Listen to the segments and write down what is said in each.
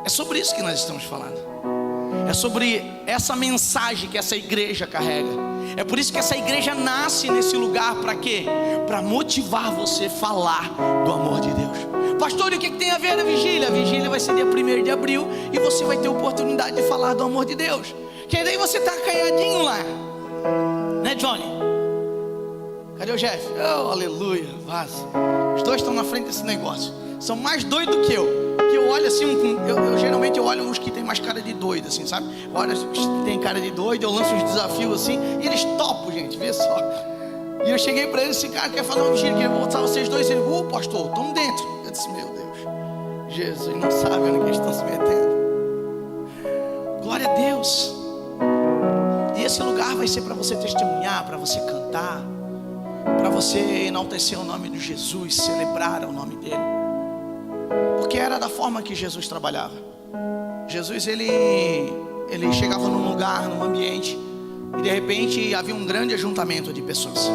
É sobre isso que nós estamos falando. É sobre essa mensagem que essa igreja carrega. É por isso que essa igreja nasce nesse lugar. Para quê? Para motivar você a falar do amor de Deus. Pastor, e o que tem a ver a vigília? A vigília vai ser dia 1º de abril e você vai ter oportunidade de falar do amor de Deus. Que daí você está acanhadinho lá, né, Johnny? Cadê o Jeff? Oh, aleluia, vaza. Os dois estão na frente desse negócio. São mais doidos que eu. Que eu olho assim, geralmente eu olho uns que tem mais cara de doido, assim, sabe? Olha os que tem cara de doido, eu lanço uns desafios assim, e eles topam, gente, vê só. E eu cheguei para ele, esse cara quer fazer uma vigília, quer voltar vocês dois. Ele, pastor, estamos dentro. Eu disse, meu Deus, Jesus não sabe onde que eles estão se metendo. Glória a Deus. E esse lugar vai ser para você testemunhar, para você cantar, para você enaltecer o nome de Jesus, celebrar o nome dele. Porque era da forma que Jesus trabalhava. Jesus, ele chegava num lugar, num ambiente, e de repente havia um grande ajuntamento de pessoas.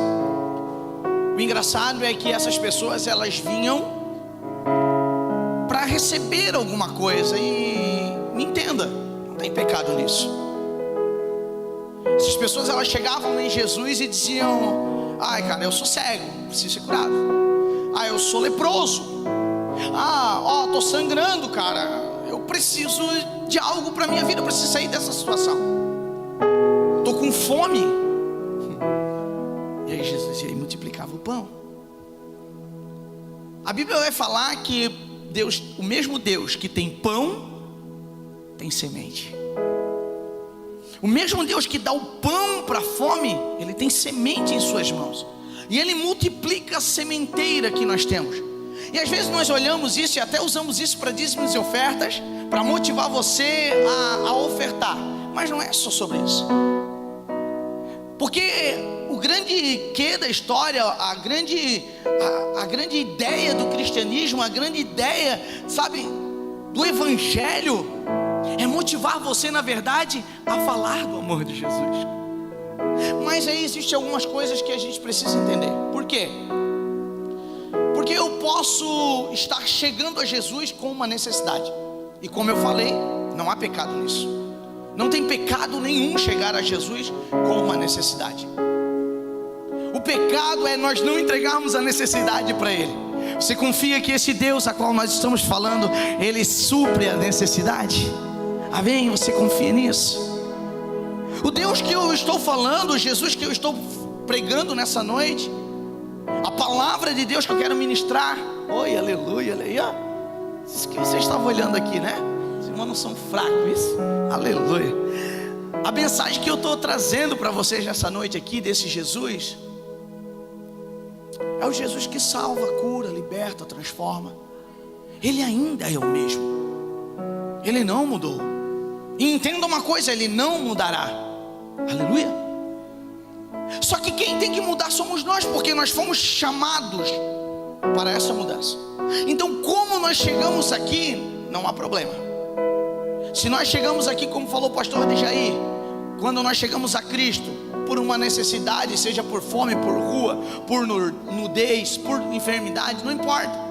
O engraçado é que essas pessoas, elas vinham para receber alguma coisa. E me entenda, não tem pecado nisso. Essas pessoas, elas chegavam em Jesus e diziam: ai, cara, eu sou cego, preciso ser curado. Ah, eu sou leproso. Tô sangrando, cara, eu preciso de algo para minha vida, eu preciso sair dessa situação. Tô com fome. E aí Jesus ia e multiplicava o pão. A Bíblia vai falar que Deus, o mesmo Deus que tem pão, tem semente. O mesmo Deus que dá o pão para a fome, Ele tem semente em suas mãos. E Ele multiplica a sementeira que nós temos. E às vezes nós olhamos isso e até usamos isso para dízimos e ofertas, para motivar você a ofertar. Mas não é só sobre isso. Porque o grande quê da história, a grande ideia do cristianismo, a grande ideia, sabe, do evangelho, é motivar você, na verdade, a falar do amor de Jesus. Mas aí existem algumas coisas que a gente precisa entender. Por quê? Porque eu posso estar chegando a Jesus com uma necessidade. E como eu falei, não há pecado nisso. Não tem pecado nenhum chegar a Jesus com uma necessidade. O pecado é nós não entregarmos a necessidade para Ele. Você confia que esse Deus a qual nós estamos falando, Ele supre a necessidade? Amém? Você confia nisso? O Deus que eu estou falando, o Jesus que eu estou pregando nessa noite, a palavra de Deus que eu quero ministrar, oi, aleluia, aleluia. Isso que vocês estavam olhando aqui, né? Os irmãos não são fracos, isso? Aleluia. A mensagem que eu estou trazendo para vocês nessa noite aqui, desse Jesus, é o Jesus que salva, cura, liberta, transforma. Ele ainda é o mesmo. Ele não mudou. E entenda uma coisa, Ele não mudará. Aleluia. Só que quem tem que mudar somos nós, porque nós fomos chamados para essa mudança. Então, como nós chegamos aqui, não há problema. Se nós chegamos aqui, como falou o pastor Dejair, quando nós chegamos a Cristo por uma necessidade, seja por fome, por rua, por nudez, por enfermidade, não importa.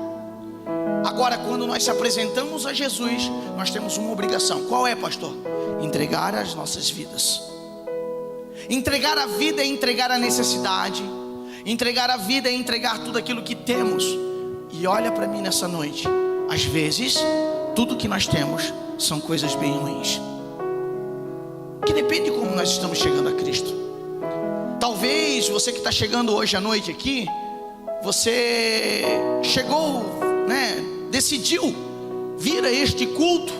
Agora, quando nós se apresentamos a Jesus, nós temos uma obrigação. Qual é, pastor? Entregar as nossas vidas. Entregar a vida é entregar a necessidade. Entregar a vida é entregar tudo aquilo que temos. E olha para mim nessa noite. Às vezes, tudo que nós temos são coisas bem ruins. Que depende de como nós estamos chegando a Cristo. Talvez você que está chegando hoje à noite aqui, você chegou, decidiu vir a este culto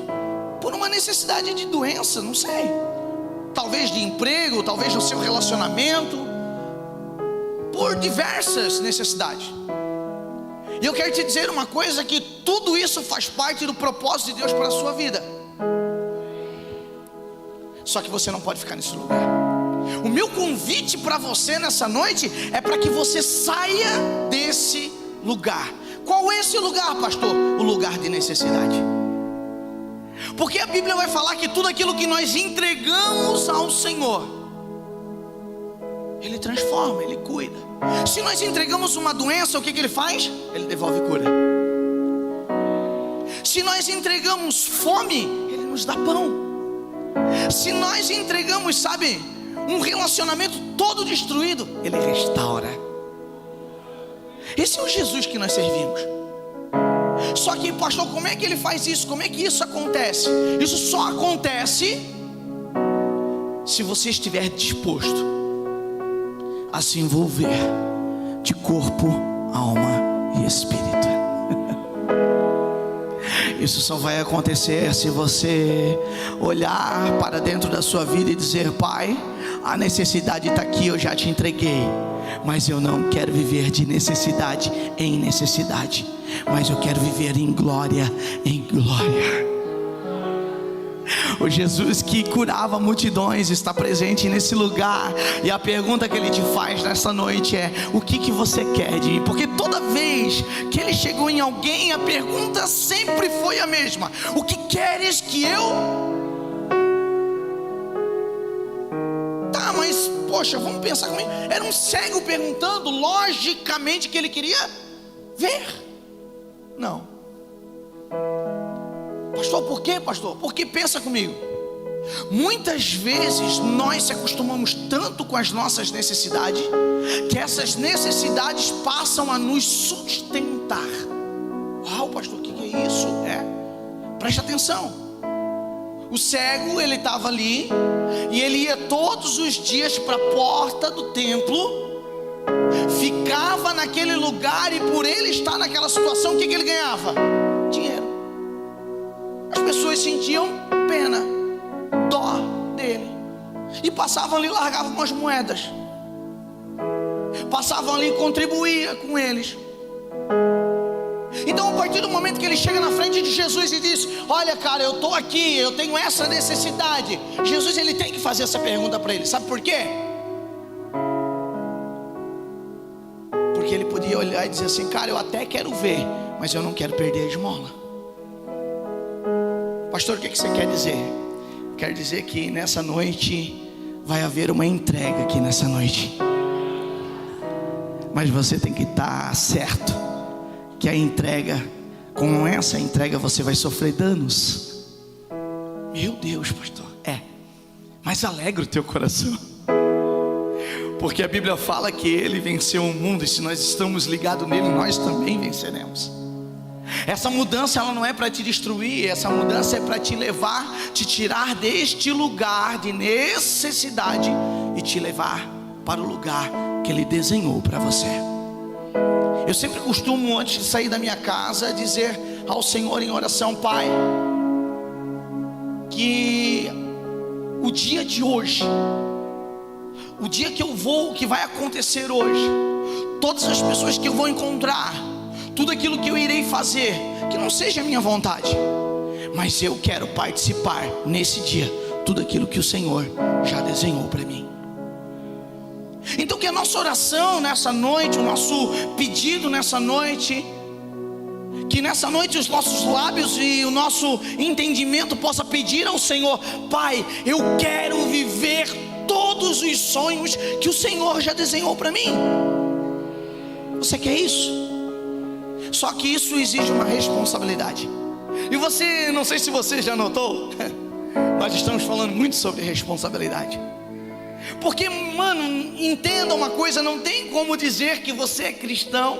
por uma necessidade de doença, não sei. Talvez de emprego, talvez no seu relacionamento, por diversas necessidades. E eu quero te dizer uma coisa, que tudo isso faz parte do propósito de Deus para a sua vida. Só que você não pode ficar nesse lugar. O meu convite para você nessa noite é para que você saia desse lugar. Qual é esse lugar, pastor? O lugar de necessidade. Porque a Bíblia vai falar que tudo aquilo que nós entregamos ao Senhor, Ele transforma, Ele cuida. Se nós entregamos uma doença, o que Ele faz? Ele devolve cura. Se nós entregamos fome, Ele nos dá pão. Se nós entregamos, sabe, um relacionamento todo destruído, Ele restaura. Esse é o Jesus que nós servimos. Só que, pastor, como é que Ele faz isso? Como é que isso acontece? Isso só acontece se você estiver disposto a se envolver de corpo, alma e espírito. Isso só vai acontecer se você olhar para dentro da sua vida e dizer: Pai, a necessidade está aqui, eu já te entreguei, mas eu não quero viver de necessidade em necessidade, mas eu quero viver em glória em glória. O Jesus que curava multidões está presente nesse lugar. E a pergunta que Ele te faz nessa noite é: o que você quer de mim? Porque toda vez que Ele chegou em alguém, a pergunta sempre foi a mesma: o que queres que eu... Tá, mas poxa, vamos pensar comigo. Era um cego perguntando, logicamente que ele queria ver. Não. Pastor, por quê, pastor? Porque pensa comigo, muitas vezes nós se acostumamos tanto com as nossas necessidades, que essas necessidades passam a nos sustentar. Uau, pastor, o que é isso? Preste atenção. O cego, ele estava ali, e ele ia todos os dias para a porta do templo, ficava naquele lugar, e por ele estar naquela situação, o que ele ganhava? Dinheiro. As pessoas sentiam pena, dó dele, e passavam ali e largavam umas moedas, passavam ali e contribuía com eles. Então, a partir do momento que ele chega na frente de Jesus e diz: olha, cara, eu estou aqui, eu tenho essa necessidade, Jesus, ele tem que fazer essa pergunta para ele. Sabe por quê? Porque ele podia olhar e dizer assim: cara, eu até quero ver, mas eu não quero perder a esmola. Pastor, o que você quer dizer? Quer dizer que nessa noite vai haver uma entrega aqui nessa noite, mas você tem que estar certo que a entrega, com essa entrega você vai sofrer danos. Meu Deus, pastor, mas alegra o teu coração, porque a Bíblia fala que Ele venceu o mundo, e se nós estamos ligados nele, nós também venceremos. Essa mudança, ela não é para te destruir, essa mudança é para te levar, te tirar deste lugar de necessidade e te levar para o lugar que Ele desenhou para você. Eu sempre costumo, antes de sair da minha casa, dizer ao Senhor em oração: Pai, que o dia de hoje, o dia que vai acontecer hoje, todas as pessoas que eu vou encontrar, tudo aquilo que eu irei fazer, que não seja a minha vontade, mas eu quero participar nesse dia, tudo aquilo que o Senhor já desenhou para mim. Então que a nossa oração nessa noite, o nosso pedido nessa noite, que nessa noite os nossos lábios e o nosso entendimento possa pedir ao Senhor: Pai, eu quero viver todos os sonhos que o Senhor já desenhou para mim. Você quer isso? Só que isso exige uma responsabilidade. E você, não sei se você já notou, nós estamos falando muito sobre responsabilidade. Porque, mano, entenda uma coisa: não tem como dizer que você é cristão,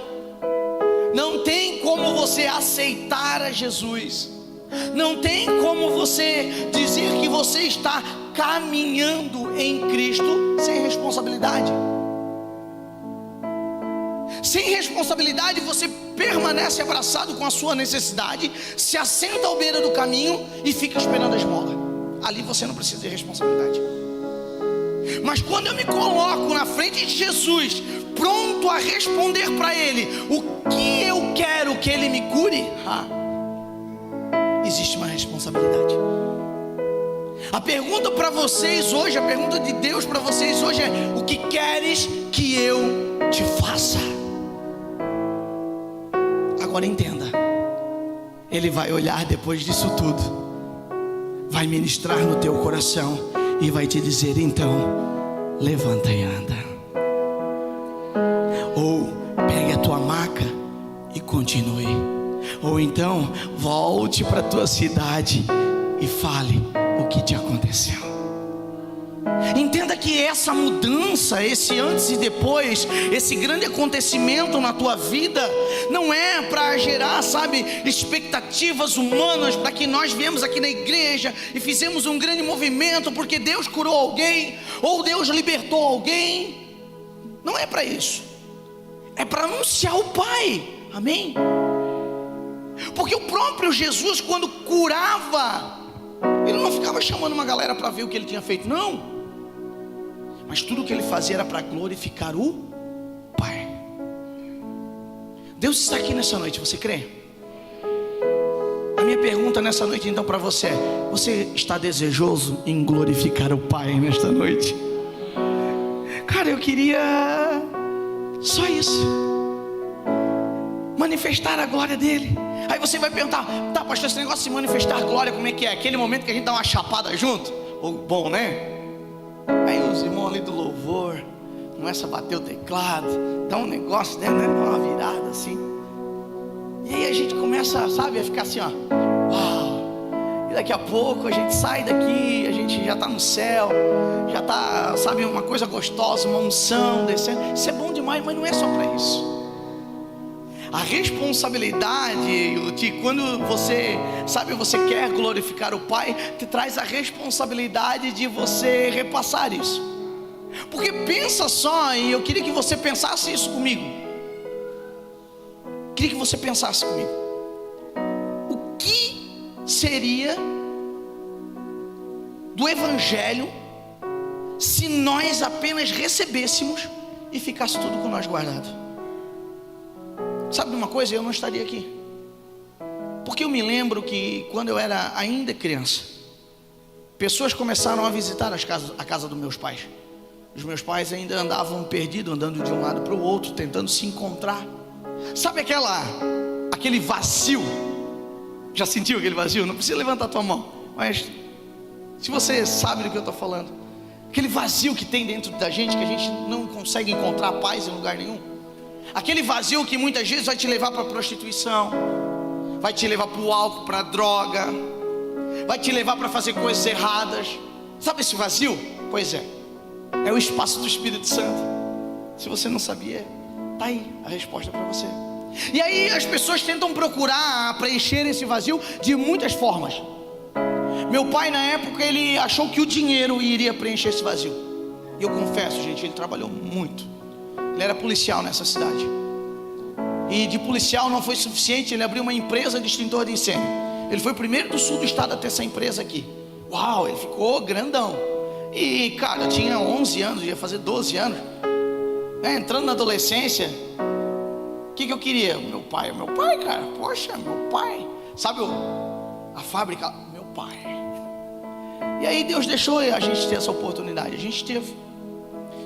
não tem como você aceitar a Jesus, não tem como você dizer que você está caminhando em Cristo sem responsabilidade. Sem responsabilidade, você permanece abraçado com a sua necessidade, se assenta à beira do caminho e fica esperando a esmola. Ali você não precisa de responsabilidade. Mas quando eu me coloco na frente de Jesus, pronto a responder para Ele o que eu quero que Ele me cure, existe uma responsabilidade. A pergunta para vocês hoje, a pergunta de Deus para vocês hoje é: o que queres que eu te faça? Agora entenda, Ele vai olhar depois disso tudo, vai ministrar no teu coração e vai te dizer: então, levanta e anda. Ou pegue a tua maca e continue. Ou então, volte para a tua cidade e fale o que te aconteceu. Entenda que essa mudança, esse antes e depois, esse grande acontecimento na tua vida, não é para gerar, sabe, expectativas humanas, para que nós viemos aqui na igreja e fizemos um grande movimento porque Deus curou alguém, ou Deus libertou alguém. Não é para isso. É para anunciar o Pai. Amém? Porque o próprio Jesus, quando curava, ele não ficava chamando uma galera para ver o que ele tinha feito, não. Mas tudo o que ele fazia era para glorificar o Pai. Deus está aqui nessa noite, você crê? A minha pergunta nessa noite então para você é: você está desejoso em glorificar o Pai nesta noite? Cara, eu queria só isso, manifestar a glória dele. Aí você vai perguntar: tá, pastor, esse negócio de manifestar glória, como é que é? Aquele momento que a gente dá uma chapada junto? Bom, né? Aí os irmãos ali do louvor começa a bater o teclado, dá um negócio, né? Dá uma virada assim. E aí a gente começa, sabe, a ficar assim, ó. Uau! E daqui a pouco a gente sai daqui, a gente já está no céu, já está, sabe, uma coisa gostosa, uma unção descendo. Isso é bom demais, mas não é só para isso. A responsabilidade de quando você, sabe, você quer glorificar o Pai, te traz a responsabilidade de você repassar isso. Porque pensa só, e eu queria que você pensasse isso comigo. Queria que você pensasse comigo. O que seria do Evangelho se nós apenas recebêssemos e ficasse tudo com nós guardado? Sabe de uma coisa? Eu não estaria aqui. Porque eu me lembro que quando eu era ainda criança, pessoas começaram a visitar a casa dos meus pais. Os meus pais ainda andavam perdidos, andando de um lado para o outro, tentando se encontrar. Sabe aquele vazio? Já sentiu aquele vazio? Não precisa levantar a tua mão, mas se você sabe do que eu estou falando, aquele vazio que tem dentro da gente, que a gente não consegue encontrar paz em lugar nenhum. Aquele vazio que muitas vezes vai te levar para a prostituição, vai te levar para o álcool, para a droga, vai te levar para fazer coisas erradas. Sabe esse vazio? Pois é o espaço do Espírito Santo. Se você não sabia, está aí a resposta para você. E aí as pessoas tentam procurar preencher esse vazio de muitas formas. Meu pai na época, ele achou que o dinheiro iria preencher esse vazio. E eu confesso, gente, ele trabalhou muito. Ele era policial nessa cidade. E de policial não foi suficiente, ele abriu uma empresa de extintor de incêndio. Ele foi o primeiro do sul do estado a ter essa empresa aqui. Uau, ele ficou grandão. E cara, eu tinha 11 anos, ia fazer 12 anos, entrando na adolescência. O que eu queria? Meu pai, cara, poxa, meu pai. Sabe a fábrica? Meu pai. E aí Deus deixou a gente ter essa oportunidade, a gente teve.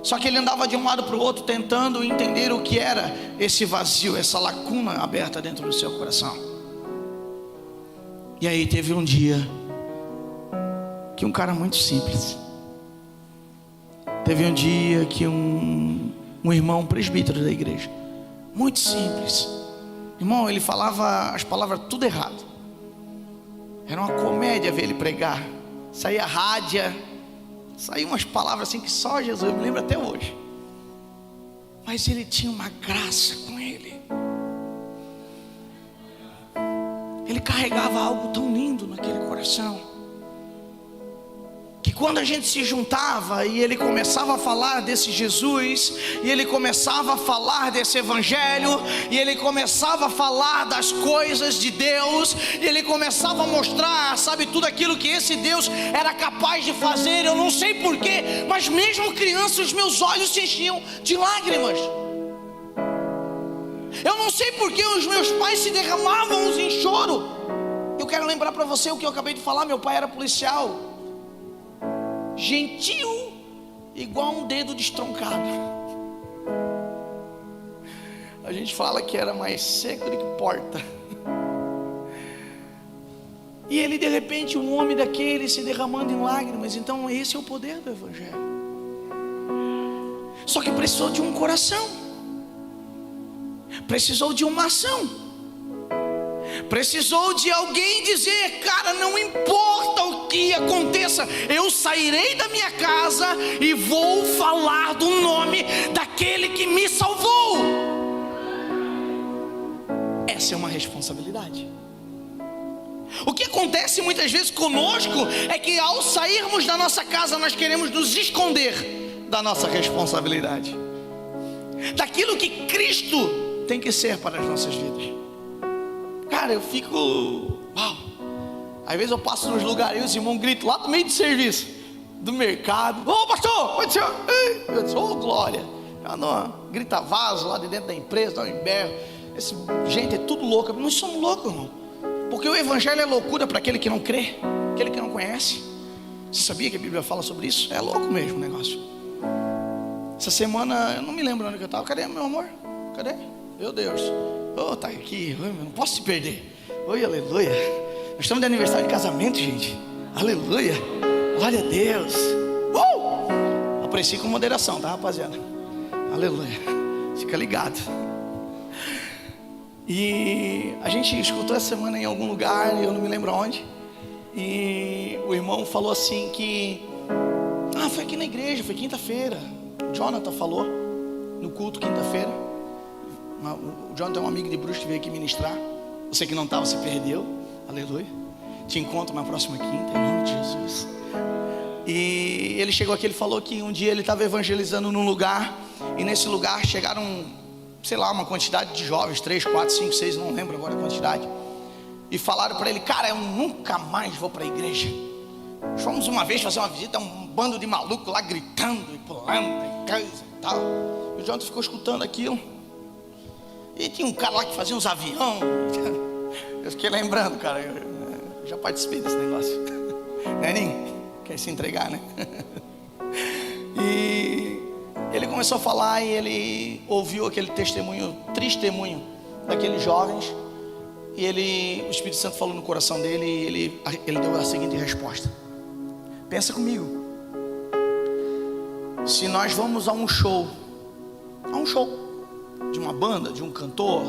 Só que ele andava de um lado para o outro tentando entender o que era esse vazio, essa lacuna aberta dentro do seu coração. E aí teve um dia que um cara muito simples, teve um dia que um irmão presbítero da igreja, muito simples, irmão, ele falava as palavras tudo errado. Era uma comédia ver ele pregar. Saía rádia, saíam umas palavras assim que só Jesus, eu me lembro até hoje. Mas ele tinha uma graça com ele. Ele carregava algo tão lindo naquele coração, que quando a gente se juntava e ele começava a falar desse Jesus, e ele começava a falar desse Evangelho, e ele começava a falar das coisas de Deus, e ele começava a mostrar, sabe, tudo aquilo que esse Deus era capaz de fazer. Eu não sei porquê, mas mesmo criança, os meus olhos se enchiam de lágrimas. Eu não sei porque os meus pais se derramavam em choro. Eu quero lembrar para você o que eu acabei de falar. Meu pai era policial, gentil, igual um dedo destroncado. A gente fala que era mais seco do que porta. E ele, de repente, um homem daquele se derramando em lágrimas. Então esse é o poder do Evangelho. Só que precisou de um coração, precisou de uma ação. Precisou de alguém dizer: cara, não importa o que aconteça, eu sairei da minha casa e vou falar do nome daquele que me salvou. Essa é uma responsabilidade. O que acontece muitas vezes conosco é que ao sairmos da nossa casa nós queremos nos esconder da nossa responsabilidade, daquilo que Cristo tem que ser para as nossas vidas. Cara, eu fico, uau, às vezes eu passo nos lugares e os irmãos gritam lá no meio do serviço, do mercado: ô pastor, oi senhor. Eu disse: ô glória. Grita vaso lá de dentro da empresa, dá um berro. Gente, é tudo louco. Nós somos loucos, irmão, porque o evangelho é loucura para aquele que não crê, aquele que não conhece. Você sabia que a Bíblia fala sobre isso? É louco mesmo o negócio. Essa semana, eu não me lembro onde que eu estava. Cadê meu amor? Cadê? Meu Deus. Oh, tá aqui. Eu não posso te perder. Oi, aleluia. Nós estamos de aniversário de casamento, gente. Aleluia. Glória a Deus. Aprecie com moderação, tá, rapaziada? Aleluia. Fica ligado. E a gente escutou essa semana em algum lugar, eu não me lembro onde. E o irmão falou assim que foi aqui na igreja, foi quinta-feira. O Jonathan falou no culto quinta-feira. O Jonathan é um amigo de Bruxo que veio aqui ministrar. Você que não estava, você perdeu. Aleluia. Te encontro na próxima quinta, em nome de Jesus. E ele chegou aqui, ele falou que um dia ele estava evangelizando num lugar, e nesse lugar chegaram, sei lá, uma quantidade de jovens, 3, 4, 5, 6, não lembro agora a quantidade. E falaram para ele: cara, eu nunca mais vou para a igreja. Fomos uma vez fazer uma visita a um bando de maluco lá gritando e pulando e coisa e tal. E o Jonathan ficou escutando aquilo. E tinha um cara lá que fazia uns aviões. Eu fiquei lembrando, cara, eu já participei desse negócio. Né, Ninho? Quer se entregar, né? E ele começou a falar, e ele ouviu aquele testemunho, testemunho daqueles jovens. E o Espírito Santo falou no coração dele, e ele deu a seguinte resposta: pensa comigo. Se nós vamos a um show de uma banda, de um cantor,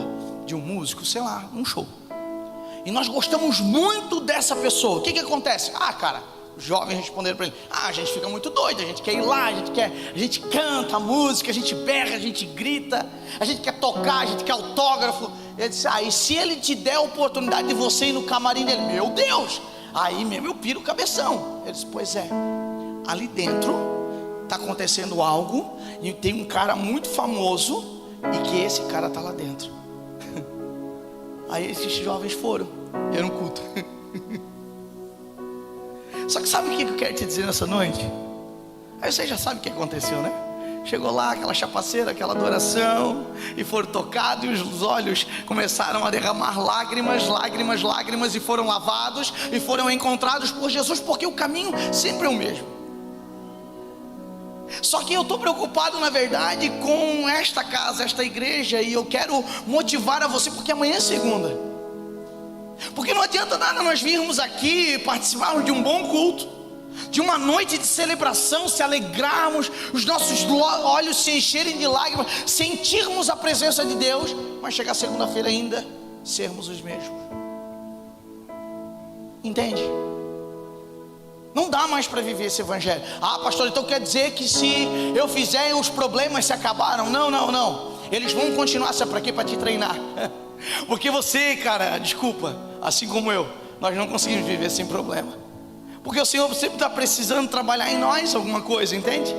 de um músico, sei lá, um show, e nós gostamos muito dessa pessoa, o que acontece? Cara, os jovens responderam para ele: a gente fica muito doido, a gente quer ir lá, a gente canta a música, a gente berra, a gente grita, a gente quer tocar, a gente quer autógrafo. Ele disse: e se ele te der a oportunidade de você ir no camarim dele? Meu Deus, aí mesmo eu piro o cabeção. Ele disse: pois é, ali dentro está acontecendo algo, e tem um cara muito famoso, e que esse cara está lá dentro. Aí esses jovens foram, era um culto. Só que sabe o que eu quero te dizer nessa noite? Aí você já sabe o que aconteceu, né? Chegou lá aquela chapaceira, aquela adoração, e foram tocados, e os olhos começaram a derramar lágrimas, lágrimas, lágrimas, e foram lavados, e foram encontrados por Jesus, porque o caminho sempre é o mesmo. Só que eu estou preocupado, na verdade, com esta casa, esta igreja, e eu quero motivar a você, porque amanhã é segunda. Porque não adianta nada nós virmos aqui participarmos de um bom culto, de uma noite de celebração, se alegrarmos, os nossos olhos se encherem de lágrimas, sentirmos a presença de Deus, mas chegar segunda-feira ainda sermos os mesmos. Entende? Não dá mais para viver esse evangelho. Pastor, então quer dizer que se eu fizer, os problemas se acabaram? Não. Eles vão continuar. Sabe para quê? Para te treinar. Porque você, cara, desculpa, assim como eu, nós não conseguimos viver sem problema. Porque o Senhor sempre está precisando trabalhar em nós alguma coisa, entende?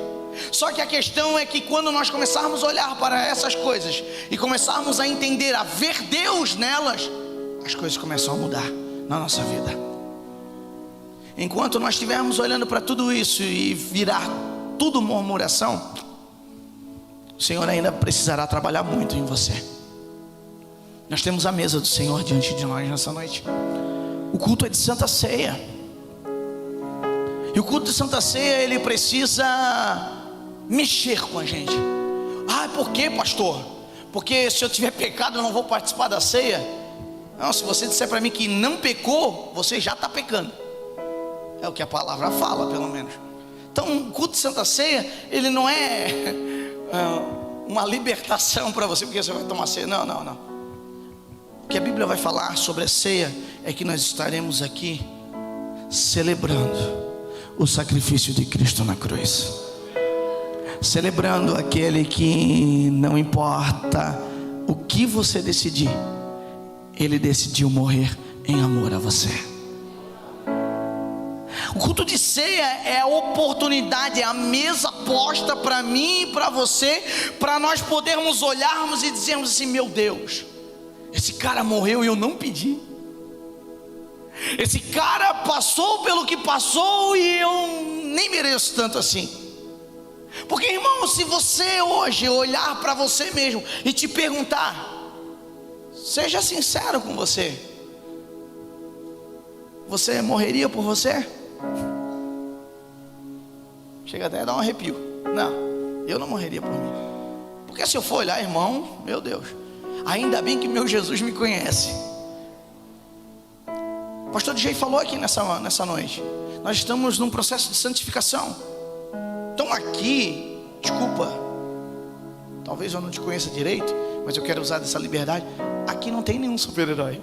Só que a questão é que quando nós começarmos a olhar para essas coisas e começarmos a entender, a ver Deus nelas, as coisas começam a mudar na nossa vida. Enquanto nós estivermos olhando para tudo isso e virar tudo murmuração, o Senhor ainda precisará trabalhar muito em você. Nós temos a mesa do Senhor diante de nós nessa noite. O culto é de Santa Ceia. E o culto de Santa Ceia, ele precisa mexer com a gente. Por quê, pastor? Porque se eu tiver pecado eu não vou participar da ceia? Não, se você disser para mim que não pecou, você já está pecando. É o que a palavra fala, pelo menos. Então o culto de Santa Ceia, ele não é uma libertação para você, porque você vai tomar ceia. Não. que a Bíblia vai falar sobre a ceia é que nós estaremos aqui celebrando o sacrifício de Cristo na cruz, celebrando aquele que não importa o que você decidir, Ele decidiu morrer em amor a você. O culto de ceia é a oportunidade, é a mesa posta para mim e para você, para nós podermos olharmos e dizermos assim: meu Deus, esse cara morreu e eu não pedi. Esse cara passou pelo que passou e eu nem mereço tanto assim. Porque, irmão, se você hoje olhar para você mesmo e te perguntar, seja sincero com você, você morreria por você? Chega até a dar um arrepio. Não, eu não morreria por mim. Porque se eu for olhar, irmão, meu Deus, ainda bem que meu Jesus me conhece. O pastor DJ falou aqui nessa noite, nós estamos num processo de santificação. Então aqui, desculpa, talvez eu não te conheça direito, mas eu quero usar dessa liberdade. Aqui não tem nenhum super-herói.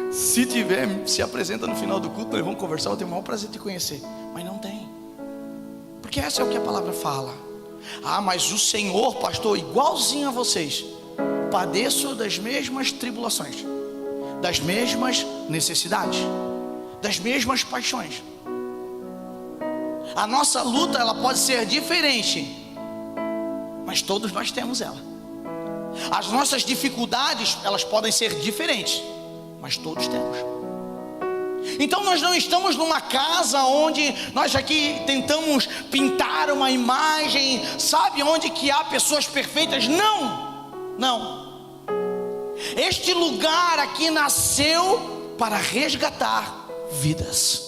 Se tiver, se apresenta no final do culto, nós vamos conversar, eu tenho o maior prazer de te conhecer. Mas não tem. Porque essa é o que a palavra fala. Ah, mas o Senhor, pastor, igualzinho a vocês, padeço das mesmas tribulações, das mesmas necessidades, das mesmas paixões. A nossa luta, ela pode ser diferente, mas todos nós temos ela. As nossas dificuldades, elas podem ser diferentes, mas todos temos. Então nós não estamos numa casa onde nós aqui tentamos pintar uma imagem, sabe, onde que há pessoas perfeitas. Não. Este lugar aqui nasceu para resgatar vidas.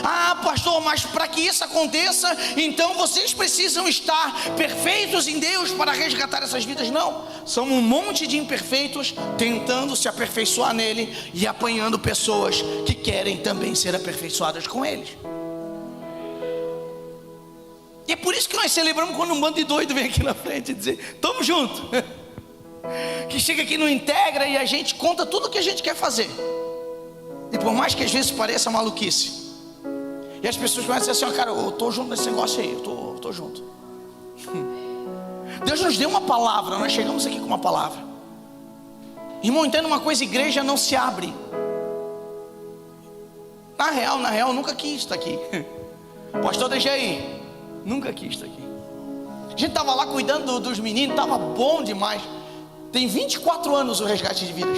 Ah, pastor, mas para que isso aconteça, então vocês precisam estar perfeitos em Deus para resgatar essas vidas. Não, são um monte de imperfeitos tentando se aperfeiçoar nele e apanhando pessoas que querem também ser aperfeiçoadas com eles. E é por isso que nós celebramos quando um bando de doido vem aqui na frente e dizer: tamo junto. Que chega aqui no Integra e a gente conta tudo o que a gente quer fazer. E por mais que às vezes pareça maluquice, e as pessoas começam a dizer assim: ó, cara, eu estou junto nesse negócio aí, eu estou junto. Deus nos deu uma palavra, nós chegamos aqui com uma palavra. Irmão, entenda uma coisa: igreja não se abre. Na real, eu nunca quis estar aqui. Pastor, deixa aí, nunca quis estar aqui. A gente estava lá cuidando dos meninos, estava bom demais. Tem 24 anos o resgate de vidas,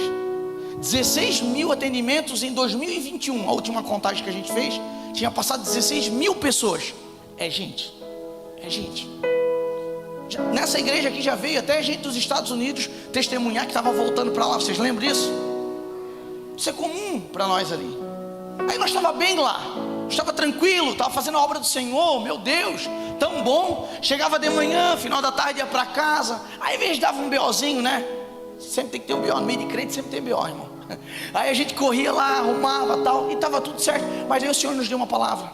16 mil atendimentos em 2021. A última contagem que a gente fez, tinha passado 16 mil pessoas. É gente. Nessa igreja aqui já veio até gente dos Estados Unidos testemunhar que estava voltando para lá. Vocês lembram disso? Isso é comum para nós ali. Aí nós estava bem lá, estava tranquilo, estava fazendo a obra do Senhor. Meu Deus, tão bom. Chegava de manhã, final da tarde ia para casa. Aí às vezes dava um BOzinho, né? Sempre tem que ter um BO, no meio de crente sempre tem BO, irmão. Aí a gente corria lá, arrumava tal, e estava tudo certo. Mas aí o Senhor nos deu uma palavra,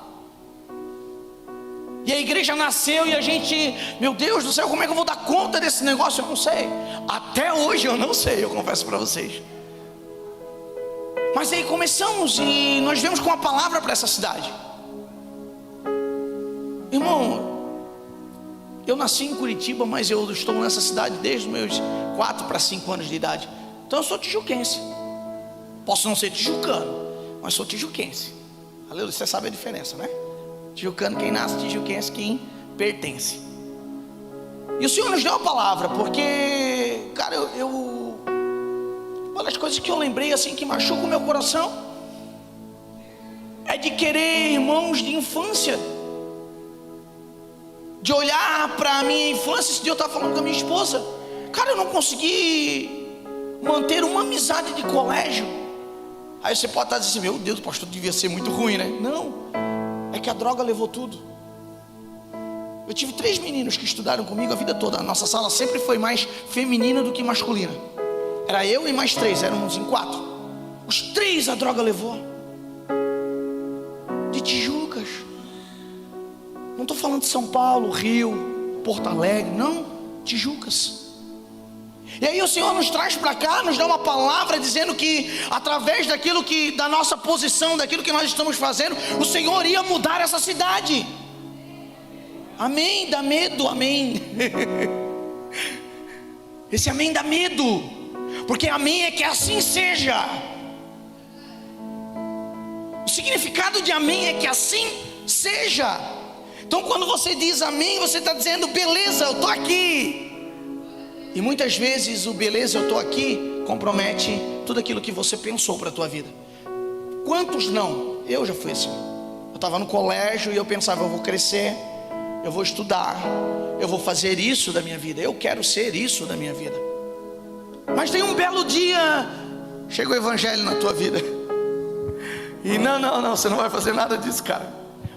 e a igreja nasceu, e a gente, meu Deus do céu, como é que eu vou dar conta desse negócio? Eu não sei, até hoje eu não sei, eu confesso para vocês. Mas aí começamos, e nós viemos com uma palavra para essa cidade. Irmão, eu nasci em Curitiba, mas eu estou nessa cidade desde os meus 4 para 5 anos de idade. Então eu sou tijuquense. Posso não ser tijucano, mas sou tijuquense. Aleluia, você sabe a diferença, né? Tijucano, quem nasce, tijuquense, quem pertence. E o Senhor nos deu uma palavra, porque, cara, uma das coisas que eu lembrei assim, que machuca o meu coração, é de querer irmãos de infância, de olhar para a minha infância. Esse dia eu estava falando com a minha esposa, cara, eu não consegui manter uma amizade de colégio. Aí você pode estar dizendo assim: meu Deus, o pastor devia ser muito ruim, né? Não, é que a droga levou tudo. Eu tive 3 meninos que estudaram comigo a vida toda. A nossa sala sempre foi mais feminina do que masculina. Era eu e mais 3, éramos em 4. Os 3 a droga levou. De Tijucas. Não estou falando de São Paulo, Rio, Porto Alegre, não, Tijucas. E aí o Senhor nos traz para cá, nos dá uma palavra dizendo que através daquilo que, da nossa posição, daquilo que nós estamos fazendo, o Senhor ia mudar essa cidade. Amém, dá medo, amém. Esse amém dá medo, porque amém é que assim seja. O significado de amém é que assim seja. Então quando você diz amém, você está dizendo beleza, eu estou aqui. E muitas vezes o beleza, eu estou aqui, compromete tudo aquilo que você pensou para a tua vida. Quantos não? Eu já fui assim. Eu estava no colégio e eu pensava, eu vou crescer, eu vou estudar, eu vou fazer isso da minha vida, eu quero ser isso da minha vida. Mas tem um belo dia, chega o evangelho na tua vida. E não, você não vai fazer nada disso, cara.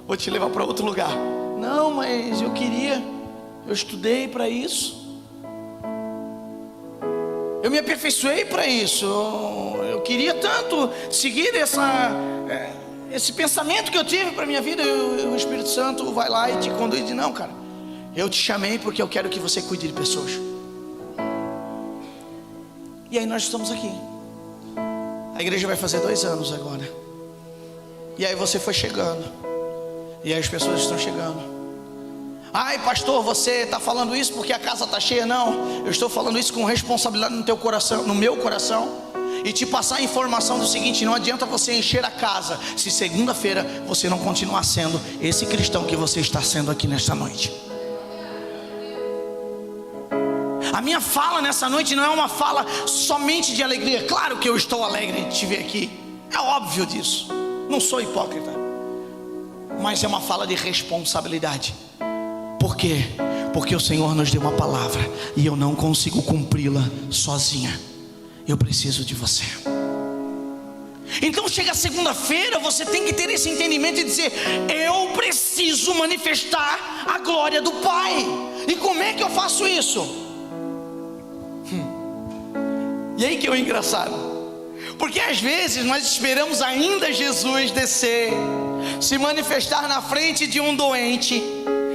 Vou te levar para outro lugar. Não, mas eu queria, eu estudei para isso. Eu me aperfeiçoei para isso. Eu queria tanto seguir esse pensamento que eu tive para a minha vida. O Espírito Santo vai lá e te conduz e diz, não, cara, eu te chamei porque eu quero que você cuide de pessoas. E aí nós estamos aqui. A igreja vai fazer 2 anos agora. E aí você foi chegando. E aí as pessoas estão chegando. Ai, pastor, você está falando isso porque a casa está cheia? Não, eu estou falando isso com responsabilidade no teu coração, no meu coração, e te passar a informação do seguinte: não adianta você encher a casa se segunda-feira você não continuar sendo esse cristão que você está sendo aqui nesta noite. A minha fala nessa noite não é uma fala somente de alegria. Claro que eu estou alegre de te ver aqui, é óbvio disso, não sou hipócrita, mas é uma fala de responsabilidade. Por quê? Porque o Senhor nos deu uma palavra e eu não consigo cumpri-la sozinha. Eu preciso de você. Então chega segunda-feira, você tem que ter esse entendimento e dizer: eu preciso manifestar a glória do Pai. E como é que eu faço isso? E aí que é o engraçado, porque às vezes nós esperamos ainda Jesus descer, se manifestar na frente de um doente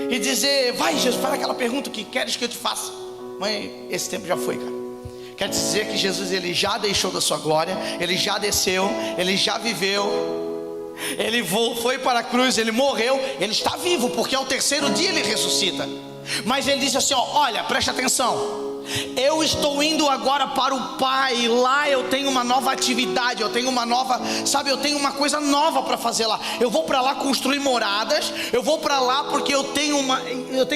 e dizer: vai Jesus, faz aquela pergunta que queres que eu te faça. Mãe, esse tempo já foi, cara. Quer dizer que Jesus, ele já deixou da sua glória, ele já desceu, ele já viveu, ele foi para a cruz, ele morreu, ele está vivo, porque ao 3º dia ele ressuscita. Mas ele disse assim, ó, olha, preste atenção, eu estou indo agora para o Pai, lá eu tenho uma nova atividade, eu tenho uma nova, sabe, eu tenho uma coisa nova para fazer lá. Eu vou para lá construir moradas, eu vou para lá porque eu tenho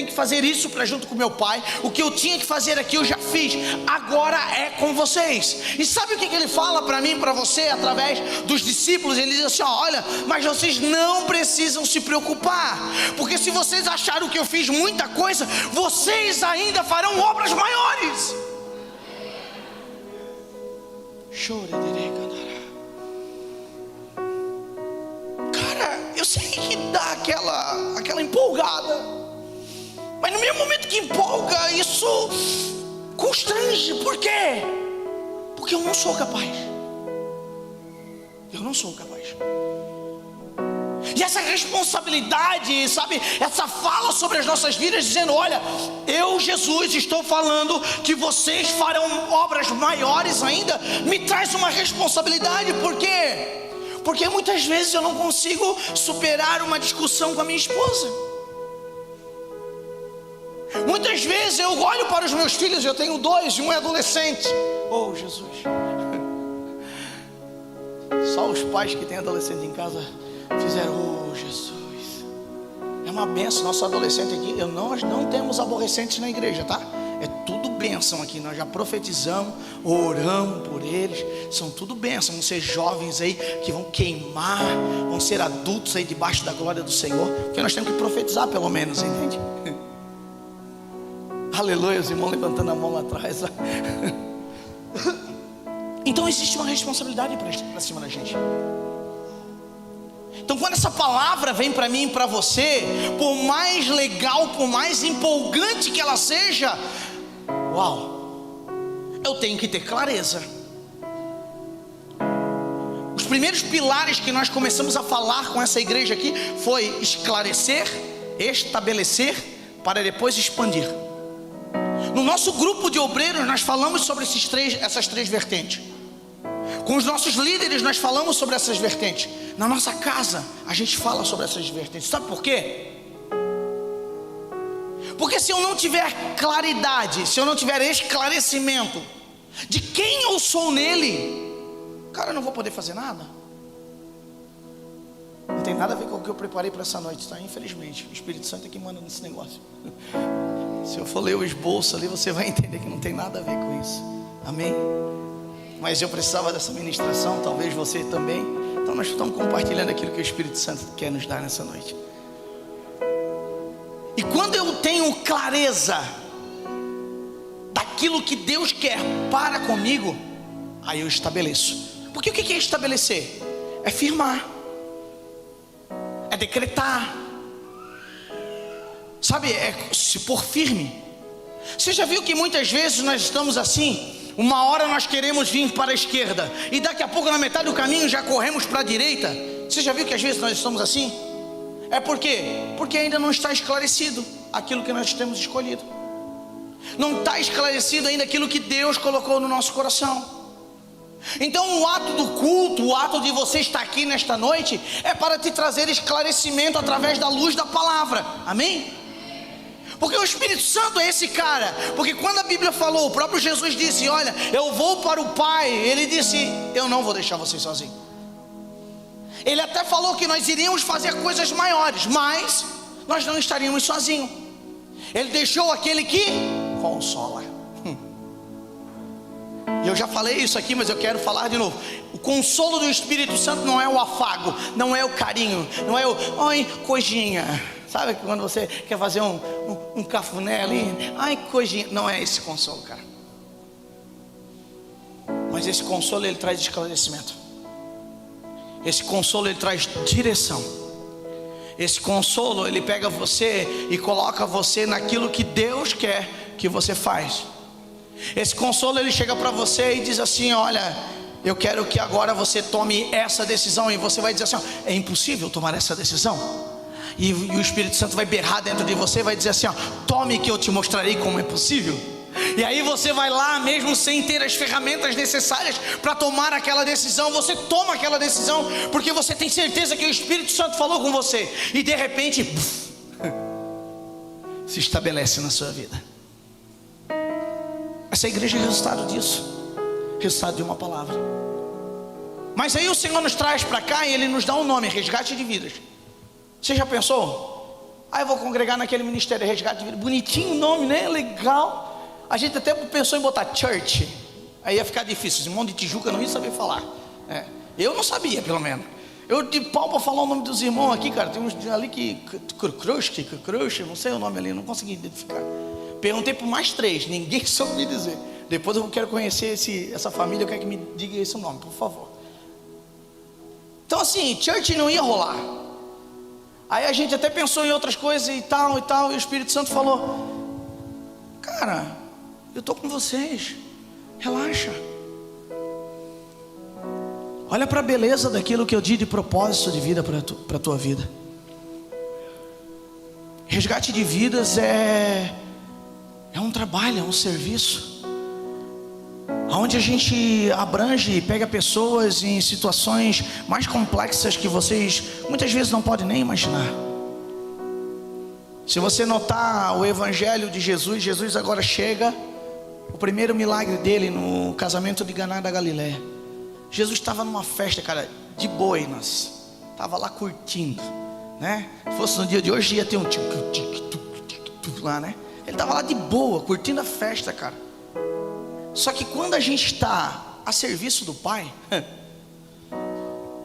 que fazer isso para junto com meu Pai. O que eu tinha que fazer aqui eu já fiz, agora é com vocês. E sabe o que ele fala para mim, para você, através dos discípulos? Ele diz assim, ó, olha, mas vocês não precisam se preocupar, porque se vocês acharam que eu fiz muita coisa, vocês ainda farão obras maiores. Cara, eu sei que dá aquela empolgada, mas no mesmo momento que empolga, isso constrange. Por quê? Porque eu não sou capaz. Eu não sou capaz. E essa responsabilidade, sabe, essa fala sobre as nossas vidas, dizendo, olha, eu, Jesus, estou falando que vocês farão obras maiores ainda, me traz uma responsabilidade. Por quê? Porque muitas vezes eu não consigo superar uma discussão com a minha esposa. Muitas vezes eu olho para os meus filhos, eu tenho 2 e um é adolescente. Oh, Jesus. Só os pais que têm adolescente em casa fizeram, oh Jesus, é uma benção. Nosso adolescente aqui, nós não temos aborrecentes na igreja, tá? É tudo bênção aqui, nós já profetizamos, oramos por eles, são tudo bênção. Vão ser jovens aí que vão queimar, vão ser adultos aí debaixo da glória do Senhor, porque nós temos que profetizar pelo menos, entende? Aleluia, os irmãos levantando a mão lá atrás. Então existe uma responsabilidade para cima da gente. Então quando essa palavra vem para mim e para você, por mais legal, por mais empolgante que ela seja, uau, eu tenho que ter clareza. Os primeiros pilares que nós começamos a falar com essa igreja aqui foi esclarecer, estabelecer, para depois expandir. No nosso grupo de obreiros nós falamos sobre essas três vertentes. Com os nossos líderes nós falamos sobre essas vertentes. Na nossa casa a gente fala sobre essas vertentes. Sabe por quê? Porque se eu não tiver claridade, se eu não tiver esclarecimento de quem eu sou nele, cara, eu não vou poder fazer nada. Não tem nada a ver com o que eu preparei para essa noite, tá? Infelizmente, o Espírito Santo é que manda nesse negócio. Se eu for ler o esboço ali, você vai entender que não tem nada a ver com isso. Amém? Mas eu precisava dessa ministração, talvez você também. Então nós estamos compartilhando aquilo que o Espírito Santo quer nos dar nessa noite. E quando eu tenho clareza daquilo que Deus quer para comigo, aí eu estabeleço. Porque o que é estabelecer? É firmar, é decretar, sabe, é se pôr firme. Você já viu que muitas vezes nós estamos assim? Uma hora nós queremos vir para a esquerda e daqui a pouco na metade do caminho já corremos para a direita. Você já viu que às vezes nós estamos assim? É por quê? Porque ainda não está esclarecido aquilo que nós temos escolhido. Não está esclarecido ainda aquilo que Deus colocou no nosso coração. Então o ato do culto, o ato de você estar aqui nesta noite, é para te trazer esclarecimento através da luz da palavra. Amém? Porque o Espírito Santo é esse cara. Porque quando a Bíblia falou, o próprio Jesus disse: olha, eu vou para o Pai. Ele disse: eu não vou deixar vocês sozinhos. Ele até falou que nós iríamos fazer coisas maiores, mas nós não estaríamos sozinhos. Ele deixou aquele que consola. E eu já falei isso aqui, mas eu quero falar de novo. O consolo do Espírito Santo não é o afago, não é o carinho, não é o ai, coisinha. Sabe quando você quer fazer um cafuné ali? Ai, coisinha. Não é esse consolo, cara. Mas esse consolo ele traz esclarecimento. Esse consolo ele traz direção. Esse consolo ele pega você e coloca você naquilo que Deus quer que você faz. Esse consolo ele chega para você e diz assim: olha, eu quero que agora você tome essa decisão. E você vai dizer assim: é impossível tomar essa decisão. E o Espírito Santo vai berrar dentro de você, vai dizer assim: ó, tome que eu te mostrarei como é possível. E aí você vai lá, mesmo sem ter as ferramentas necessárias para tomar aquela decisão, você toma aquela decisão, porque você tem certeza que o Espírito Santo falou com você. E de repente, se estabelece na sua vida. Essa igreja é resultado disso, resultado de uma palavra. Mas aí o Senhor nos traz para cá e Ele nos dá um nome: Resgate de Vidas. Você já pensou? Eu vou congregar naquele ministério, Resgate de Vidas. Bonitinho o nome, né? Legal. A gente até pensou em botar church. Aí ia ficar difícil, esse monte de Tijuca não ia saber falar. Eu não sabia, pelo menos. Eu de pau para falar o nome dos irmãos aqui, cara. Tem uns ali que Crush, não sei o nome ali, não consegui identificar. Perguntei por mais 3, ninguém soube me dizer. Depois eu quero conhecer essa família, eu quero que me diga esse nome, por favor. Então assim, church não ia rolar. Aí a gente até pensou em outras coisas e tal, e o Espírito Santo falou: cara, eu estou com vocês, relaxa. Olha para a beleza daquilo que eu di de propósito de vida para a tua vida. Resgate de vidas é um trabalho, é um serviço, onde a gente abrange e pega pessoas em situações mais complexas que vocês muitas vezes não podem nem imaginar. Se você notar o evangelho de Jesus, Jesus agora chega, o primeiro milagre dele no casamento de Caná da Galileia. Jesus estava numa festa, cara, de boinas, estava lá curtindo, né? Se fosse no dia de hoje ia ter um lá, né? Ele estava lá de boa, curtindo a festa, cara. Só que quando a gente está a serviço do Pai,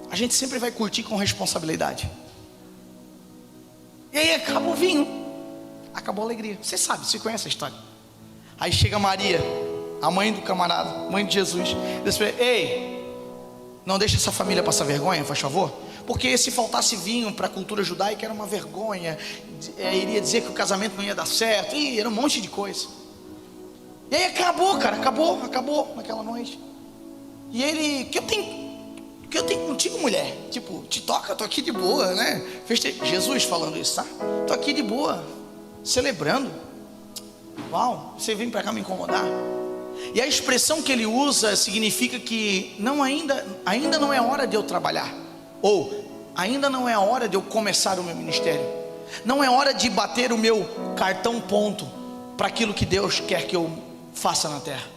a gente sempre vai curtir com responsabilidade. E aí acaba o vinho, acabou a alegria. Você sabe, você conhece a história. Aí chega Maria, a mãe do camarada, mãe de Jesus, diz para ele: ei, não deixa essa família passar vergonha, faz favor. Porque se faltasse vinho para a cultura judaica era uma vergonha, iria dizer que o casamento não ia dar certo, e era um monte de coisa. E aí acabou, cara, acabou naquela noite. E ele: o que eu tenho contigo, mulher? Tipo, te toca, tô aqui de boa, né? Jesus falando isso, tá? Tô aqui de boa, celebrando. Uau, você vem para cá me incomodar? E a expressão que ele usa significa que ainda não é hora de eu trabalhar, ou ainda não é a hora de eu começar o meu ministério, não é hora de bater o meu cartão ponto para aquilo que Deus quer que eu faça na terra.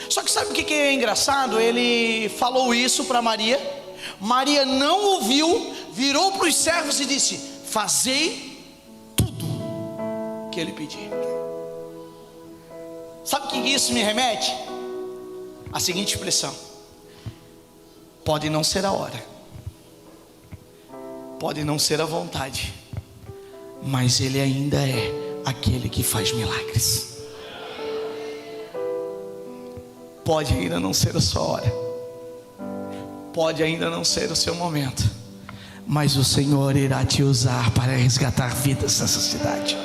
Só que sabe o que é engraçado? Ele falou isso para Maria, Maria não ouviu, virou para os servos e disse: fazei tudo que ele pedir. Sabe o que isso me remete? A seguinte expressão: pode não ser a hora, pode não ser a vontade, mas ele ainda é aquele que faz milagres. Pode ainda não ser a sua hora, pode ainda não ser o seu momento, mas o Senhor irá te usar para resgatar vidas nessa cidade.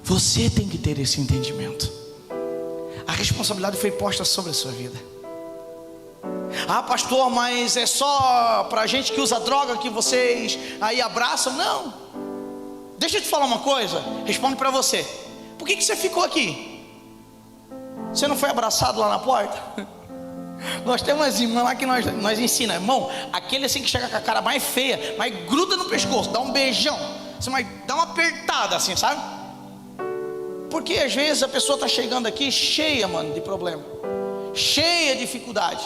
Você tem que ter esse entendimento. A responsabilidade foi posta sobre a sua vida. Ah, pastor, mas é só para gente que usa droga que vocês aí abraçam? Não. Deixa eu te falar uma coisa. Respondo para você. Por que você ficou aqui? Você não foi abraçado lá na porta? Nós temos umas irmãs lá que nós ensinamos, irmão, aquele assim que chega com a cara mais feia, mas gruda no pescoço, dá um beijão, você vai dar uma apertada assim, sabe? Porque às vezes a pessoa está chegando aqui cheia, mano, de problema, cheia de dificuldade.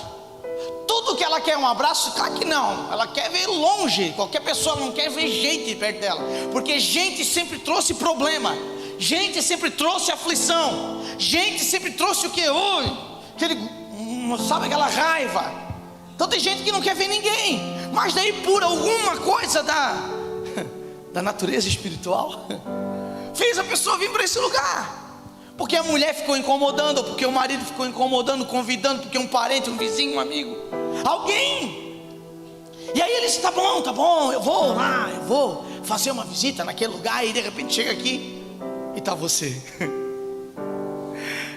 Tudo que ela quer é um abraço, claro que não, ela quer ver longe. Qualquer pessoa não quer ver gente perto dela, porque gente sempre trouxe problema, gente sempre trouxe aflição, gente sempre trouxe o que? Sabe, aquela raiva. Então tem gente que não quer ver ninguém, mas daí por alguma coisa da natureza espiritual fez a pessoa vir para esse lugar, porque a mulher ficou incomodando, ou porque o marido ficou incomodando, convidando, porque um parente, um vizinho, um amigo, alguém. E aí ele disse: tá bom, eu vou lá, eu vou fazer uma visita naquele lugar. E de repente chega aqui e está você.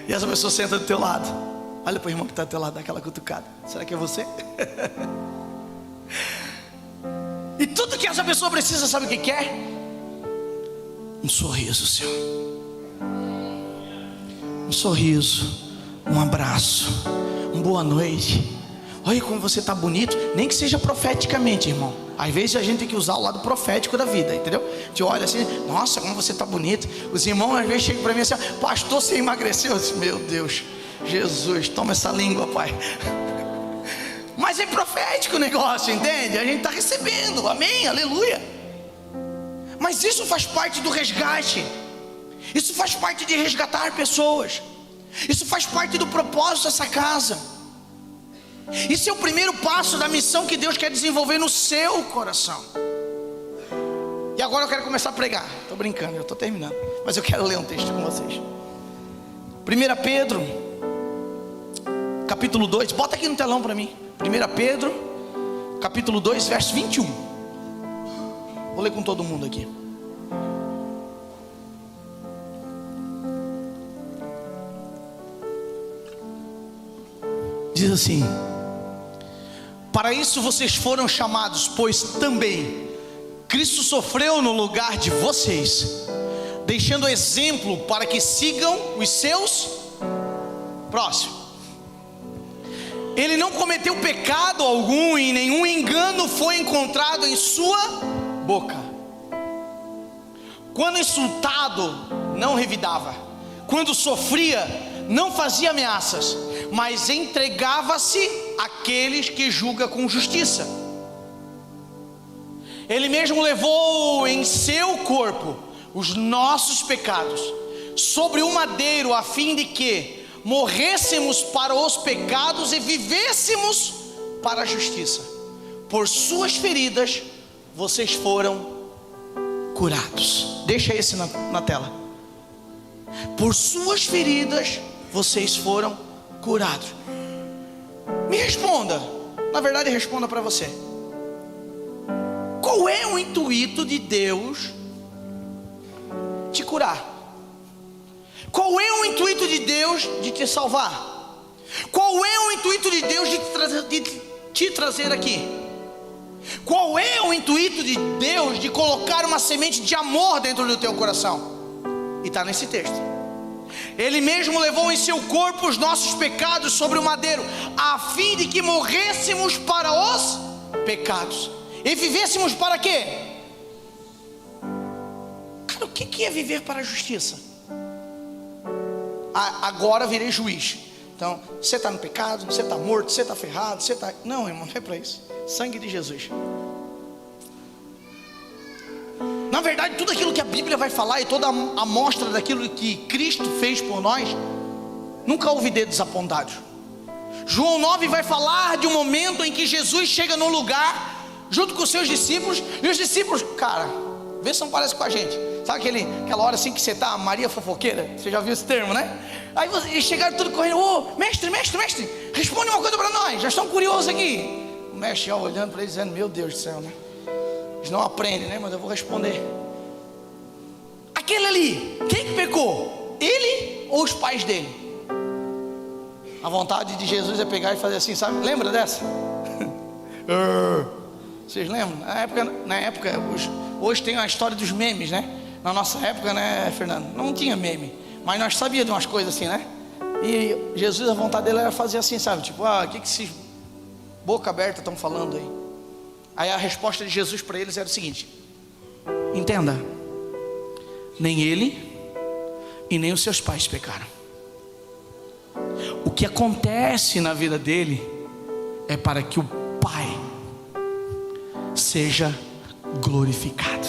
E essa pessoa senta do teu lado. Olha para o irmão que está do teu lado, dá aquela cutucada. Será que é você? E tudo que essa pessoa precisa, sabe o que quer? Um sorriso seu, um sorriso, um abraço, boa noite. Olha como você está bonito. Nem que seja profeticamente, irmão. Às vezes a gente tem que usar o lado profético da vida, entendeu? Te olha assim: nossa, como você está bonito. Os irmãos às vezes chegam para mim assim: pastor, você emagreceu? Eu disse: meu Deus, Jesus, toma essa língua, pai. Mas é profético o negócio, entende? A gente está recebendo, amém, aleluia. Mas isso faz parte do resgate. Isso faz parte de resgatar pessoas. Isso faz parte do propósito dessa casa. Isso é o primeiro passo da missão que Deus quer desenvolver no seu coração. E agora eu quero começar a pregar. Estou brincando, eu estou terminando, mas eu quero ler um texto com vocês. 1 Pedro capítulo 2, bota aqui no telão para mim. 1 Pedro capítulo 2, verso 21. Vou ler com todo mundo aqui. Diz assim: para isso vocês foram chamados, pois também Cristo sofreu no lugar de vocês, deixando exemplo para que sigam os seus. Próximo. Ele não cometeu pecado algum e nenhum engano foi encontrado em sua boca. Quando insultado, não revidava. Quando sofria, não fazia ameaças, mas entregava-se àqueles que julga com justiça. Ele mesmo levou em seu corpo os nossos pecados sobre o madeiro, a fim de que morrêssemos para os pecados e vivêssemos para a justiça. Por suas feridas vocês foram curados. Deixa esse na tela. Por suas feridas vocês foram curados. Me responda, na verdade responda para você. Qual é o intuito de Deus te curar? Qual é o intuito de Deus de te salvar? Qual é o intuito de Deus de te trazer aqui? Qual é o intuito de Deus de colocar uma semente de amor dentro do teu coração? E está nesse texto. Ele mesmo levou em seu corpo os nossos pecados sobre o madeiro, a fim de que morrêssemos para os pecados e vivêssemos para quê? Cara, o que é viver para a justiça? Agora virei juiz. Então, você está no pecado, você está morto, você está ferrado, você está... Não, irmão, não é para isso. Sangue de Jesus. Na verdade, tudo aquilo que a Bíblia vai falar e toda a amostra daquilo que Cristo fez por nós, nunca houve dedos apontados. João 9 vai falar de um momento em que Jesus chega num lugar, junto com os seus discípulos, e os discípulos, cara, vê se não parece com a gente. Sabe aquela hora assim que você tá, Maria fofoqueira? Você já viu esse termo, né? Aí eles chegaram tudo correndo, ô, mestre, responde uma coisa para nós, já estão curiosos aqui. O mestre já olhando para eles, dizendo, meu Deus do céu, né? Eles não aprendem, né? Mas eu vou responder. Aquele ali, quem que pecou? Ele ou os pais dele? A vontade de Jesus é pegar e fazer assim, sabe? Lembra dessa? Vocês lembram? Na época hoje tem a história dos memes, né? Na nossa época, né, Fernando? Não tinha meme, mas nós sabíamos de umas coisas assim, né? E Jesus, a vontade dele era fazer assim, sabe? Tipo, o que esses boca aberta estão falando aí? Aí a resposta de Jesus para eles era o seguinte: entenda, nem ele e nem os seus pais pecaram. O que acontece na vida dele é para que o Pai seja glorificado.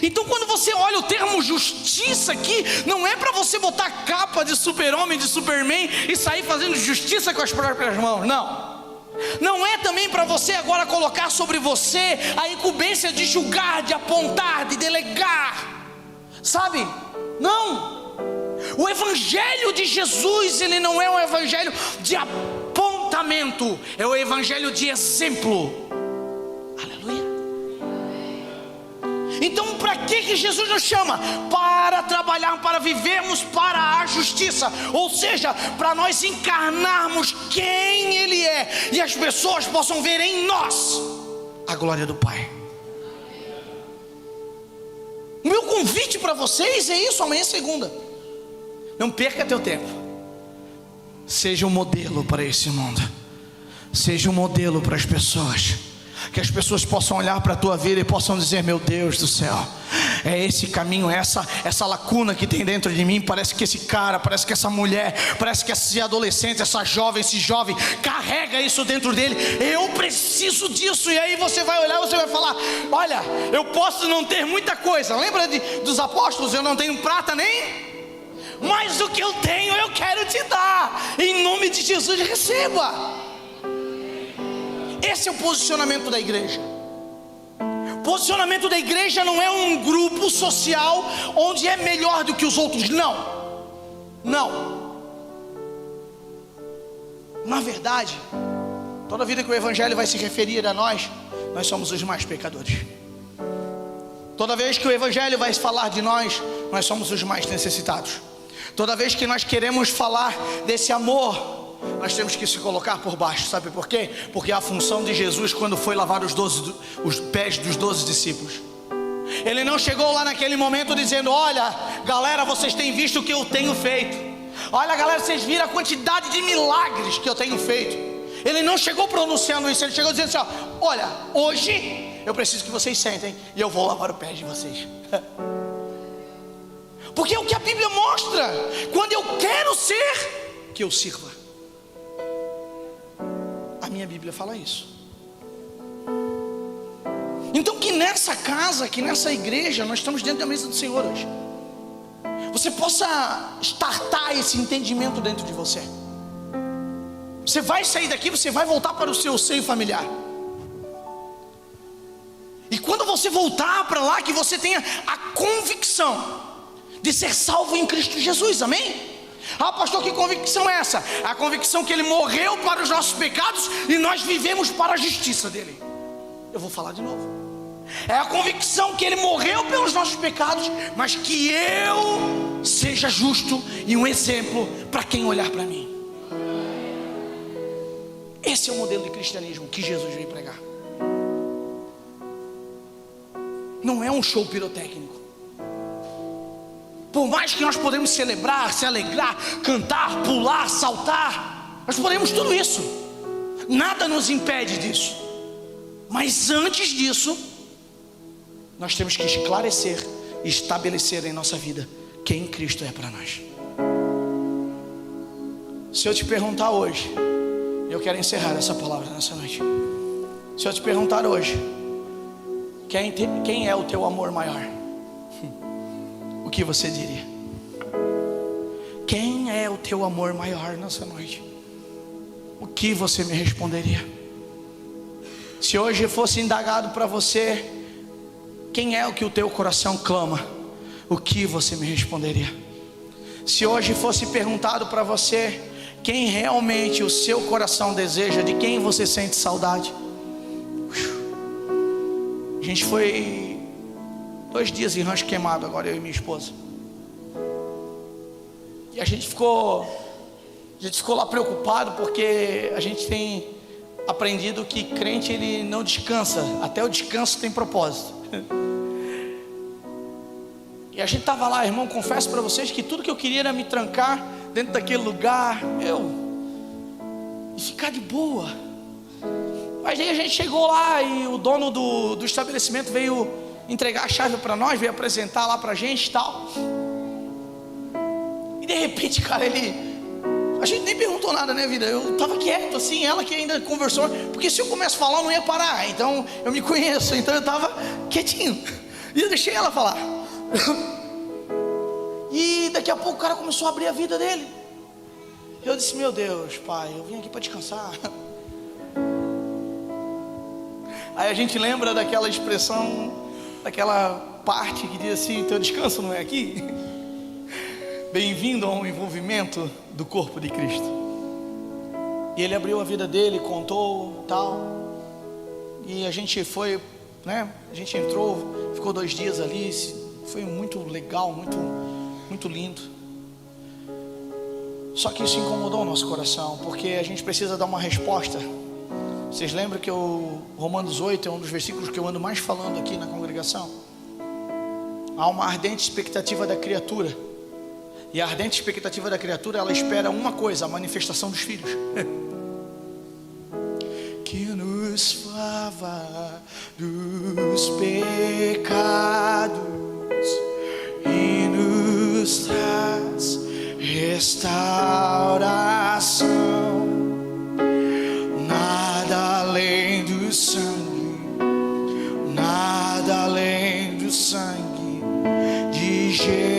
Então quando você olha o termo justiça aqui, não é para você botar capa de super-homem, de Superman e sair fazendo justiça com as próprias mãos, não. Não é também para você agora colocar sobre você a incumbência de julgar, de apontar, de delegar, sabe? Não. O evangelho de Jesus, ele não é um evangelho de apontamento, é o evangelho de exemplo. Aleluia. Então para que Jesus nos chama? Para trabalhar, para vivermos para a justiça, ou seja, para nós encarnarmos quem Ele é, e as pessoas possam ver em nós a glória do Pai. O meu convite para vocês é isso, amanhã é segunda. Não perca teu tempo. Seja um modelo para esse mundo. Seja um modelo para as pessoas. Que as pessoas possam olhar para a tua vida e possam dizer: meu Deus do céu, é esse caminho, essa lacuna que tem dentro de mim. Parece que esse cara, parece que essa mulher, parece que esse adolescente, essa jovem, esse jovem carrega isso dentro dele. Eu preciso disso. E aí você vai olhar, você vai falar: olha, eu posso não ter muita coisa. Lembra dos apóstolos? Eu não tenho prata nem, mas o que eu tenho eu quero te dar. Em nome de Jesus, receba. Esse é o posicionamento da igreja. O posicionamento da igreja não é um grupo social onde é melhor do que os outros. Não. Na verdade, toda vida que o evangelho vai se referir a nós somos os mais pecadores. Toda vez que o evangelho vai falar de nós somos os mais necessitados. Toda vez que nós queremos falar desse amor, nós temos que se colocar por baixo. Sabe por quê? Porque a função de Jesus, quando foi lavar os pés dos 12 discípulos, Ele não chegou lá naquele momento dizendo: olha galera, vocês têm visto o que eu tenho feito. Olha galera, vocês viram a quantidade de milagres que eu tenho feito. Ele não chegou pronunciando isso. Ele chegou dizendo assim: olha, hoje eu preciso que vocês sentem e eu vou lavar o pé de vocês. Porque é o que a Bíblia mostra. Quando eu quero ser, que eu sirva. A minha Bíblia fala isso. Então que nessa casa, que nessa igreja, nós estamos dentro da mesa do Senhor hoje, você possa startar esse entendimento dentro de você. Você vai sair daqui, você vai voltar para o seu seio familiar. E quando você voltar para lá, que você tenha a convicção de ser salvo em Cristo Jesus, amém? Pastor, que convicção é essa? A convicção que Ele morreu para os nossos pecados e nós vivemos para a justiça dEle. Eu vou falar de novo. É a convicção que Ele morreu pelos nossos pecados, mas que eu seja justo e um exemplo para quem olhar para mim. Esse é o modelo de cristianismo que Jesus veio pregar. Não é um show pirotécnico. Por mais que nós podemos celebrar, se alegrar, cantar, pular, saltar, nós podemos tudo isso, nada nos impede disso. Mas antes disso, nós temos que esclarecer e estabelecer em nossa vida quem Cristo é para nós. Se eu te perguntar hoje, eu quero encerrar essa palavra nessa noite. Se eu te perguntar hoje, quem é o teu amor maior? O que você diria? Quem é o teu amor maior nessa noite? O que você me responderia? Se hoje fosse indagado para você, quem é o que o teu coração clama? O que você me responderia? Se hoje fosse perguntado para você, quem realmente o seu coração deseja, de quem você sente saudade? A gente foi 2 dias em Rancho Queimado, agora eu e minha esposa. E a gente ficou lá preocupado, porque a gente tem aprendido que crente, ele não descansa, até o descanso tem propósito. E a gente estava lá, irmão, confesso para vocês que tudo que eu queria era me trancar dentro daquele lugar, e ficar de boa. Mas aí a gente chegou lá e o dono do estabelecimento veio entregar a chave para nós, veio apresentar lá para a gente e tal. E de repente, cara, a gente nem perguntou nada, né, vida? Eu tava quieto assim, ela que ainda conversou, porque se eu começo a falar eu não ia parar, então eu me conheço, então eu tava quietinho, e eu deixei ela falar. E daqui a pouco o cara começou a abrir a vida dele. Eu disse, meu Deus, pai, eu vim aqui para descansar. Aí a gente lembra daquela expressão, daquela parte que diz assim, teu descanso não é aqui? Bem-vindo ao envolvimento do corpo de Cristo. E ele abriu a vida dele, contou, tal. E a gente foi, né? A gente entrou, ficou 2 dias ali. Foi muito legal, muito lindo. Só que isso incomodou o nosso coração, porque a gente precisa dar uma resposta. Vocês lembram que o Romanos 8 é um dos versículos que eu ando mais falando aqui na congregação? Há uma ardente expectativa da criatura. E a ardente expectativa da criatura, ela espera uma coisa, a manifestação dos filhos. Que nos lava dos pecados e nos traz restauração. Nada além do sangue, nada além do sangue de Jesus,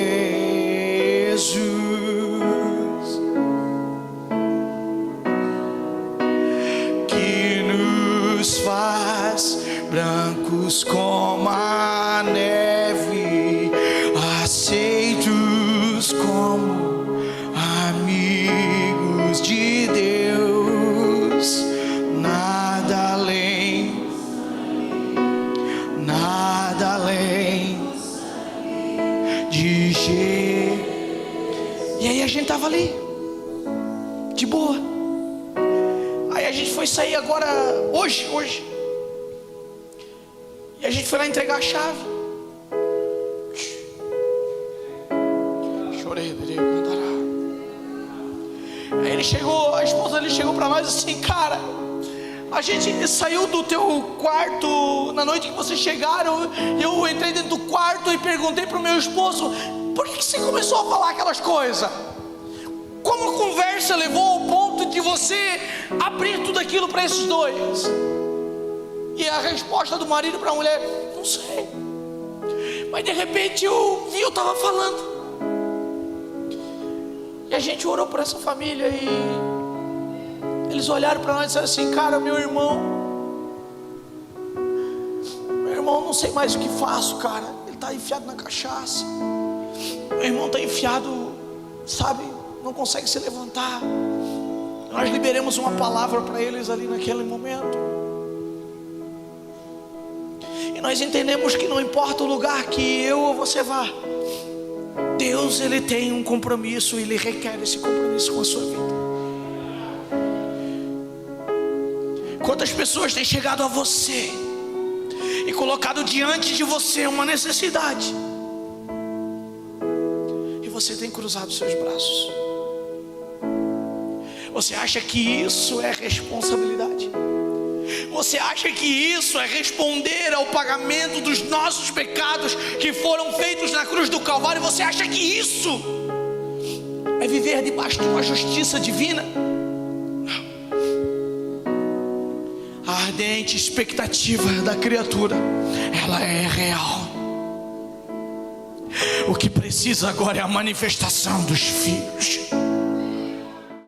que nos faz brancos como a neve, aceitos como amigos de Deus. Nada além, nada além de Jesus. E aí a gente tava ali, de boa. Aí a gente foi sair agora, hoje. E a gente foi lá entregar a chave. Chorei, cantará. Aí ele chegou, a esposa dele chegou para nós assim, cara, a gente saiu do teu quarto na noite que vocês chegaram. Eu entrei dentro do quarto e perguntei para o meu esposo, por que você começou a falar aquelas coisas? Como a conversa levou ao ponto de você abrir tudo aquilo para esses dois? E a resposta do marido para a mulher, não sei. Mas de repente eu estava falando. E a gente orou por essa família e eles olharam para nós e disseram assim, cara, meu irmão, não sei mais o que faço, cara. Ele está enfiado na cachaça. Meu irmão está enfiado, sabe, não consegue se levantar. Nós liberamos uma palavra para eles ali naquele momento. E nós entendemos que não importa o lugar que eu ou você vá, Deus, ele tem um compromisso, ele requer esse compromisso com a sua vida. Quantas pessoas têm chegado a você e colocado diante de você uma necessidade, você tem cruzado seus braços? Você acha que isso é responsabilidade? Você acha que isso é responder ao pagamento dos nossos pecados que foram feitos na cruz do Calvário? Você acha que isso é viver debaixo de uma justiça divina? Não. A ardente expectativa da criatura, ela é real. O que precisa agora é a manifestação dos filhos.